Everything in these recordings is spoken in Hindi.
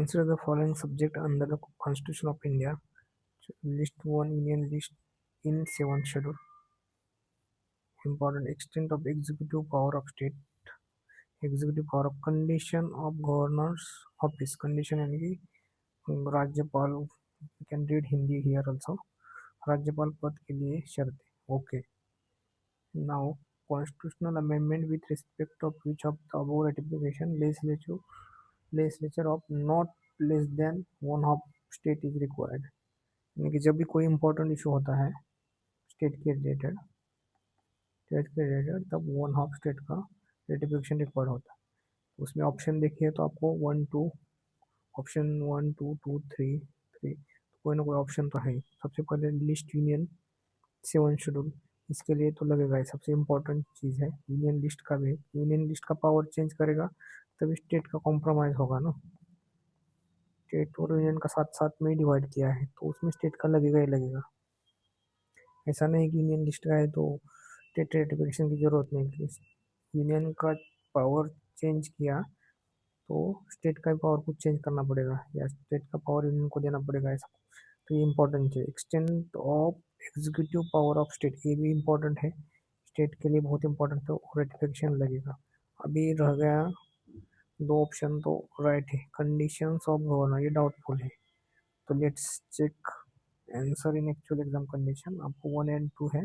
Consider the following subject under the Constitution of India. List 1 Union list in 7th schedule. Important extent of executive power of state. Executive power of condition of governor's office. Condition यानी कि राज्यपाल, you can read Hindi here also. राज्यपाल पद के लिए शर्तें. Okay. Now constitutional amendment with respect of which of the above ratification legislature of not less than one half state is required. यानी कि जब भी कोई इम्पोर्टेंट इशू होता है स्टेट के रिलेटेड तब वन हाफ स्टेट का रेटिफिकेशन रिक्वायर्ड होता है. उसमें ऑप्शन देखिए तो आपको ऑप्शन 1 2 2 3 कोई ना कोई ऑप्शन तो है. सबसे पहले लिस्ट यूनियन 7 शेड्यूल, इसके लिए तो लगेगा. सबसे इम्पोर्टेंट चीज़ है यूनियन लिस्ट का भी. यूनियन लिस्ट का पावर चेंज करेगा तभी स्टेट का कॉम्प्रोमाइज़ होगा ना. स्टेट और यूनियन का साथ साथ में डिवाइड किया है तो उसमें स्टेट का लगेगा ही लगेगा. ऐसा नहीं कि यूनियन लिस्ट का है तो स्टेट रेटिफिकेशन की ज़रूरत नहीं. यूनियन का पावर चेंज किया तो स्टेट का पावर को चेंज करना पड़ेगा या स्टेट का पावर यूनियन को देना पड़ेगा. ऐसा तो ये इम्पोर्टेंट है. Extent of executive power of state, ये भी इम्पोर्टेंट है, स्टेट के लिए बहुत इम्पोर्टेंट है. और रेटिफिकेशन लगेगा. अभी रह गया 2 ऑप्शन तो राइट है. कंडीशंस ऑफ गवर्नर ये डाउटफुल है तो let's check answer in actual exam condition. आपको 1 एंड 2 है,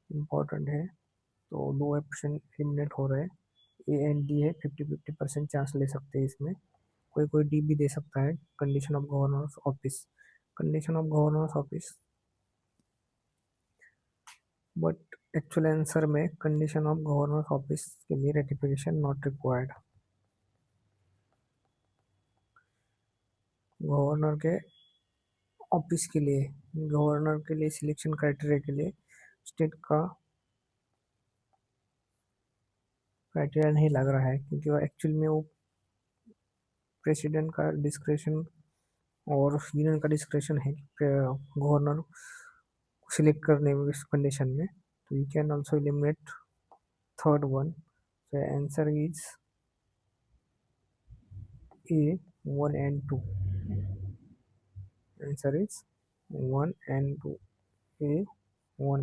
इम्पोर्टेंट है तो 2 ऑप्शन एलिमिनेट हो रहे हैं. ए एंड डी है, 50-50% चांस ले सकते हैं इसमें. कोई डी भी दे सकता है. Condition of governors office, condition of governors office, but actual answer में कंडीशन ऑफ गवर्नर्स ऑफिस के लिए रेटिफिकेशन नॉट रिक्वायर्ड. गवर्नर के ऑफिस के लिए, गवर्नर के लिए सिलेक्शन क्राइटेरिया के लिए स्टेट का क्राइटेरिया नहीं लग रहा है क्योंकि वो एक्चुअल में वो प्रेसिडेंट का डिस्क्रेशन और यूनियन का डिस्क्रेशन है गवर्नर को सिलेक्ट करने में इस कंडीशन में. तो you can also eliminate third one. So answer is a 1 and 2. Answer is 1 and 2. A 1